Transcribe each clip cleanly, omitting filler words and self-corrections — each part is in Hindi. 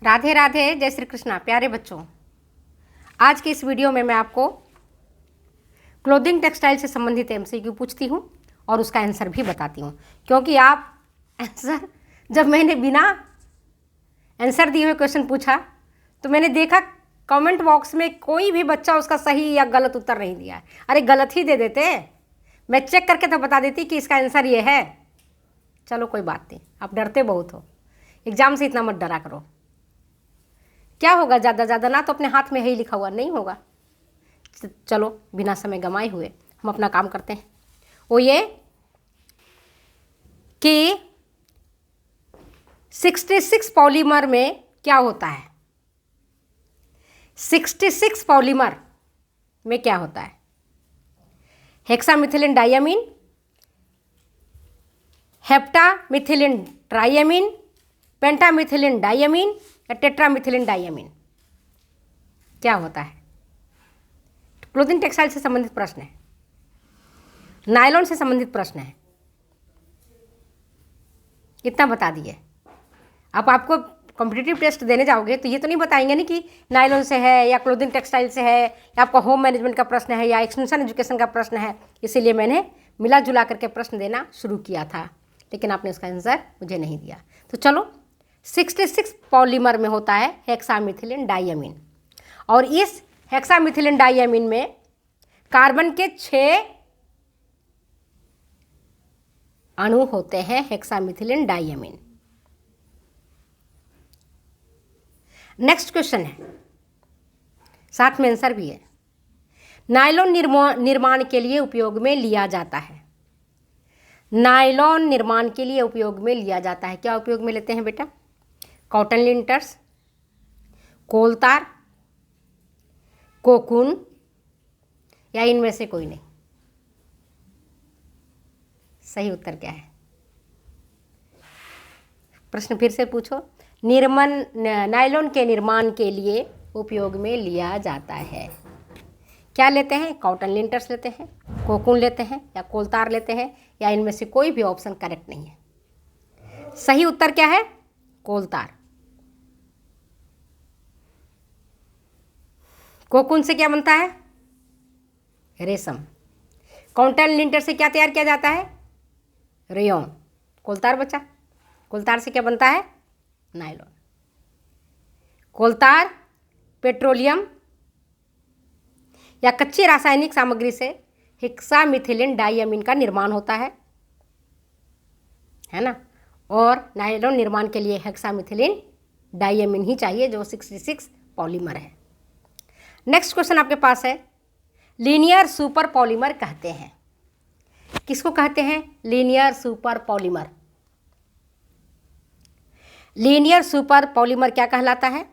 राधे राधे, जय श्री कृष्णा। प्यारे बच्चों, आज के इस वीडियो में मैं आपको क्लोथिंग टेक्सटाइल से संबंधित एमसीक्यू पूछती हूँ और उसका आंसर भी बताती हूँ, क्योंकि आप आंसर जब मैंने बिना आंसर दिए हुए क्वेश्चन पूछा तो मैंने देखा कमेंट बॉक्स में कोई भी बच्चा उसका सही या गलत उत्तर नहीं दिया है। अरे गलत ही दे देते, मैं चेक करके तो बता देती कि इसका आंसर ये है। चलो कोई बात नहीं, आप डरते बहुत हो, एग्जाम से इतना मत डरा करो। क्या होगा, ज़्यादा ना तो अपने हाथ में है ही लिखा हुआ, नहीं होगा। चलो बिना समय गंवाए हुए हम अपना काम करते हैं। वो ये कि 66 पॉलीमर में क्या होता है। 66 पॉलीमर में क्या होता है? हेक्सामिथिलिन डाइअमीन, हेप्टामिथिलिन ट्राइअमीन, पेंटामिथिलिन डाइअमीन या टेट्रामिथिलिन डाइअमीन, क्या होता है? क्लोथिंग टेक्सटाइल से संबंधित प्रश्न है, नायलॉन से संबंधित प्रश्न है। इतना बता दिए। अब आपको कॉम्पिटिटिव टेस्ट देने जाओगे तो ये तो नहीं बताएंगे नहीं कि नायलॉन से है या क्लोथिंग टेक्सटाइल से है या आपका होम मैनेजमेंट का प्रश्न है या एक्सटेंशन एजुकेशन का प्रश्न है। इसीलिए मैंने मिला जुला करके प्रश्न देना शुरू किया था, लेकिन आपने उसका आंसर मुझे नहीं दिया। तो चलो, 66 पॉलीमर में होता है हेक्सामिथिलिन डाइअमीन, और इस हेक्सामिथिलिन डाइअमीन में कार्बन के 6 अणु होते हैं। हेक्सामिथिलिन डाइअमीन। नेक्स्ट क्वेश्चन है, साथ में आंसर भी है। नायलॉन निर्माण के लिए उपयोग में लिया जाता है। नायलॉन निर्माण के लिए उपयोग में लिया जाता है। क्या उपयोग में लेते हैं बेटा? कॉटन लिंटर्स, कोलतार, कोकून या इनमें से कोई नहीं। सही उत्तर क्या है? प्रश्न फिर से पूछो। नायलॉन के निर्माण के लिए उपयोग में लिया जाता है। क्या लेते हैं? कॉटन लिंटर्स लेते हैं, कोकून लेते हैं या कोलतार लेते हैं, या इनमें से कोई भी ऑप्शन करेक्ट नहीं है। सही उत्तर क्या है? कोलतार। कोकून से क्या बनता है? रेशम। कॉटन लिंटर से क्या तैयार किया जाता है? रेयॉन। कोलतार बचा। कोलतार से क्या बनता है? नायलॉन। कोलतार पेट्रोलियम या कच्ची रासायनिक सामग्री से हेक्सामिथिलिन डाइअमीन का निर्माण होता है ना। और नायलॉन निर्माण के लिए हेक्सामिथिलिन डाइअमीन ही चाहिए, जो 66 पॉलीमर है। नेक्स्ट क्वेश्चन आपके पास है, लीनियर सुपर पॉलीमर कहते हैं। किसको कहते हैं? Linear super polymer. Linear super polymer क्या कहलाता है?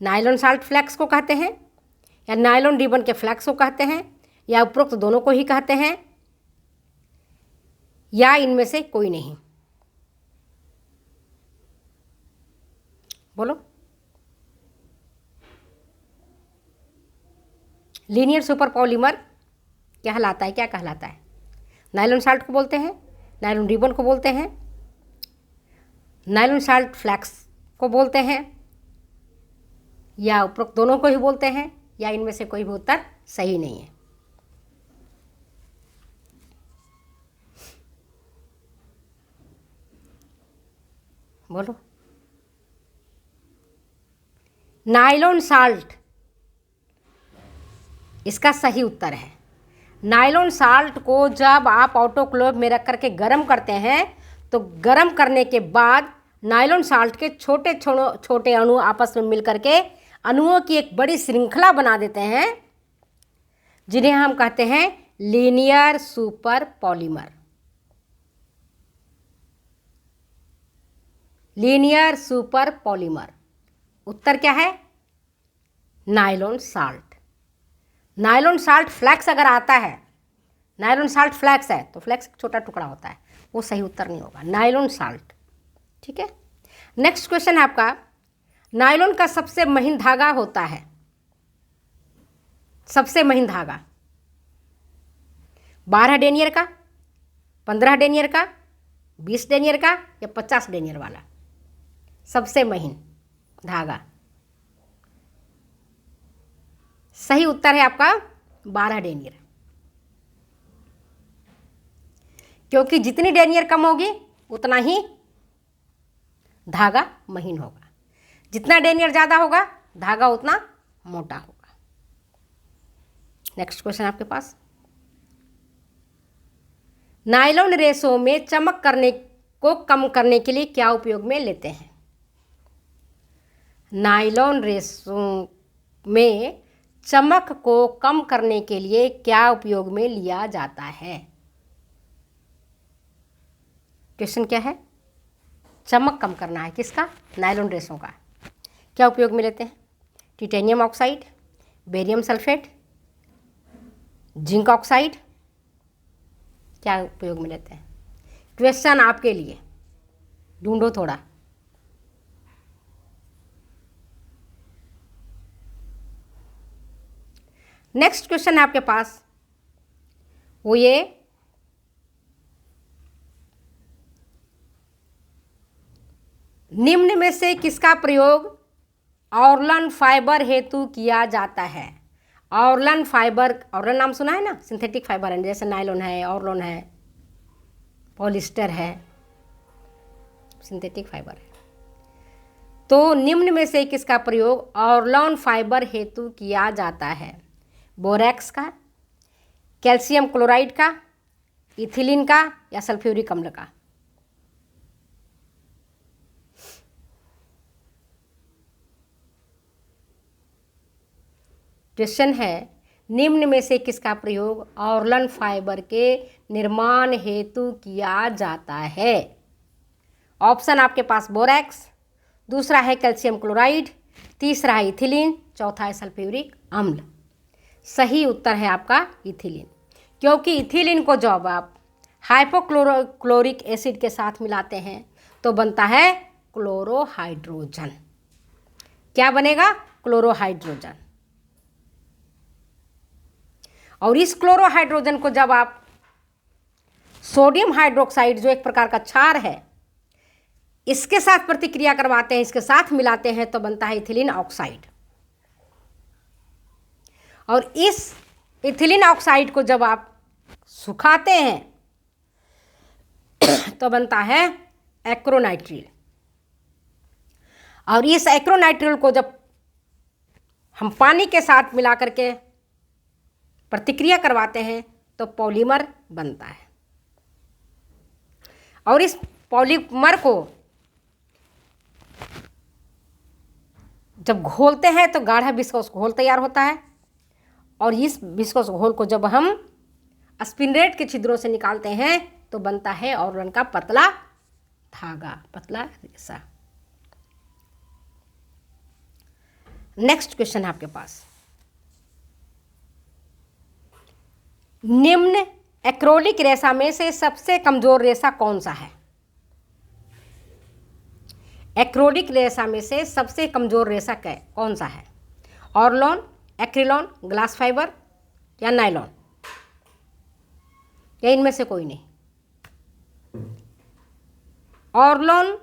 नायलॉन साल्ट फ्लैक्स को कहते हैं, या नायलॉन रिबन के फ्लैक्स को कहते हैं, या उपरोक्त दोनों को ही कहते हैं, या इनमें से कोई नहीं। बोलो। लीनियर सुपर पॉलीमर कहलाता है, क्या कहलाता है? नायलॉन साल्ट को बोलते हैं, नायलॉन रिबन को बोलते हैं, नायलॉन साल्ट फ्लैक्स को बोलते हैं, या उपरोक्त दोनों को ही बोलते हैं, या इनमें से कोई भी उत्तर सही नहीं है। बोलो। नायलॉन साल्ट इसका सही उत्तर है। नायलॉन साल्ट को जब आप ऑटोक्लेव में रख करके गर्म करते हैं तो गर्म करने के बाद नायलॉन साल्ट के छोटे छोटे अणु आपस में मिल करके अणुओं की एक बड़ी श्रृंखला बना देते हैं, जिन्हें हम कहते हैं linear super polymer. Linear super polymer. उत्तर क्या है? Nylon salt. Nylon salt flax अगर आता है, नायलॉन साल्ट फ्लैक्स है तो फ्लैक्स एक छोटा टुकड़ा होता है, वो सही उत्तर नहीं होगा। Nylon salt. ठीक है। नेक्स्ट क्वेश्चन है आपका, नायलॉन का सबसे महीन धागा होता है। सबसे महीन धागा 12 डेनियर का, 15 डेनियर का, 20 डेनियर का या 50 डेनियर वाला? सबसे महीन धागा। सही उत्तर है आपका 12 डेनियर, क्योंकि जितनी डेनियर कम होगी उतना ही धागा महीन होगा, जितना डेनियर ज़्यादा होगा धागा उतना मोटा होगा। नेक्स्ट क्वेश्चन आपके पास, नायलॉन रेशों में चमक करने को कम करने के लिए क्या उपयोग में लेते हैं? नायलॉन रेशों में चमक को कम करने के लिए क्या उपयोग में लिया जाता है? क्वेश्चन क्या है? चमक कम करना है किसका? नायलॉन रेशों का। क्या उपयोग में लेते हैं? Titanium oxide, barium sulphate, zinc oxide, क्या उपयोग में लेते हैं? क्वेश्चन आपके लिए, ढूंढो थोड़ा। नेक्स्ट क्वेश्चन है आपके पास वो ये, निम्न में से किसका प्रयोग ऑर्लन फाइबर हेतु किया जाता है? ऑर्लन फाइबर, ऑर्लन नाम सुना है ना, सिंथेटिक फाइबर है, जैसे नायलॉन है, ऑर्लन है, पॉलिस्टर है, सिंथेटिक फाइबर है। तो निम्न में से किसका प्रयोग ऑर्लन फाइबर हेतु किया जाता है? बोरैक्स का, कैल्शियम क्लोराइड का, इथिलीन का या सल्फ्यूरिक अम्ल का? क्वेश्चन है, निम्न में से किसका प्रयोग ऑर्लन फाइबर के निर्माण हेतु किया जाता है? ऑप्शन आपके पास बोरैक्स, दूसरा है कैल्शियम क्लोराइड, तीसरा है इथिलीन, चौथा है सल्फ्यूरिक अम्ल। सही उत्तर है आपका इथिलीन, क्योंकि इथिलीन को जब आप हाइपोक्लोरिक एसिड के साथ मिलाते हैं तो बनता है क्लोरोहाइड्रोजन। क्या बनेगा? क्लोरोहाइड्रोजन। और इस क्लोरोहाइड्रोजन को जब आप सोडियम हाइड्रोक्साइड, जो एक प्रकार का क्षार है, इसके साथ प्रतिक्रिया करवाते हैं, इसके साथ मिलाते हैं तो बनता है इथिलीन ऑक्साइड। और इस इथिलीन ऑक्साइड को जब आप सुखाते हैं तो बनता है एक्रोनाइट्रिल। और इस एक्रोनाइट्रिल को जब हम पानी के साथ मिला करके प्रतिक्रिया करवाते हैं तो पॉलीमर बनता है। और इस पॉलीमर को जब घोलते हैं तो गाढ़ा विस्कोस घोल तैयार होता है। और इस विस्कोस घोल को जब हम स्पिनरेट के छिद्रों से निकालते हैं तो बनता है ऑर्लन का पतला धागा, पतला रेशा। नेक्स्ट क्वेश्चन है आपके पास, निम्न एक्रोलिक रेशा में से सबसे कमजोर रेशा कौन सा है? एक्रोलिक रेशा में से सबसे कमजोर रेशा कौन सा है? ऑर्लन, एक्रिलॉन, ग्लास फाइबर या नायलॉन, या इनमें से कोई नहीं? ऑर्लन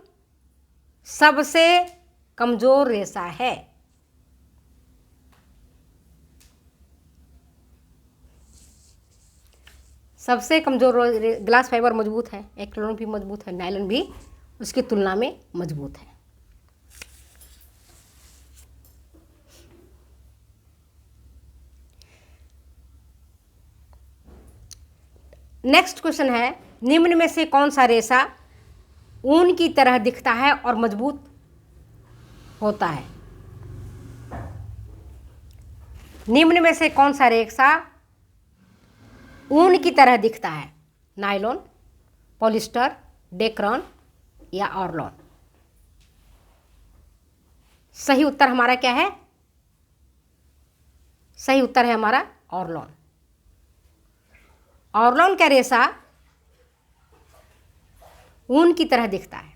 सबसे कमजोर रेशा है। सबसे कमजोर ग्लास फाइबर मजबूत है, एक्रिलॉन भी मजबूत है, नायलॉन भी उसकी तुलना में मजबूत है। नेक्स्ट क्वेश्चन है, निम्न में से कौन सा रेशा ऊन की तरह दिखता है और मजबूत होता है? निम्न में से कौन सा रेशा ऊन की तरह दिखता है? नायलॉन, पॉलिस्टर, डेक्रॉन या ऑर्लन? सही उत्तर हमारा क्या है? सही उत्तर है हमारा ऑर्लन। ऑर्लन का रेशा ऊन की तरह दिखता है,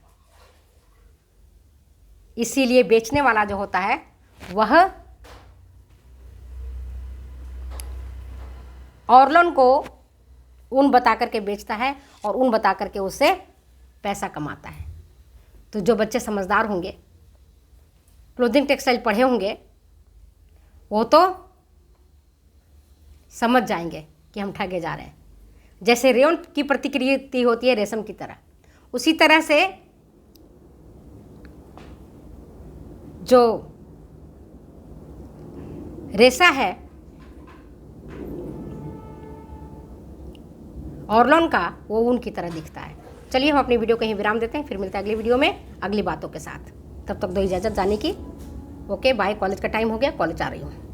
इसीलिए बेचने वाला जो होता है वह ऑर्लन को ऊन बता करके बेचता है और ऊन बता करके उससे पैसा कमाता है। तो जो बच्चे समझदार होंगे क्लोथिंग टेक्सटाइल पढ़े होंगे वो तो समझ जाएंगे कि हम ठगे जा रहे हैं। जैसे रेयन की प्रतिकृति होती है रेशम की तरह, उसी तरह से जो रेशा है ऑर्लोन का, वो ऊन की तरह दिखता है। चलिए हम अपनी वीडियो को यहीं विराम देते हैं, फिर मिलते हैं अगली वीडियो में अगली बातों के साथ। तब तक दो इजाज़त जाने की। Okay bye. कॉलेज का टाइम हो गया, कॉलेज आ रही हूँ।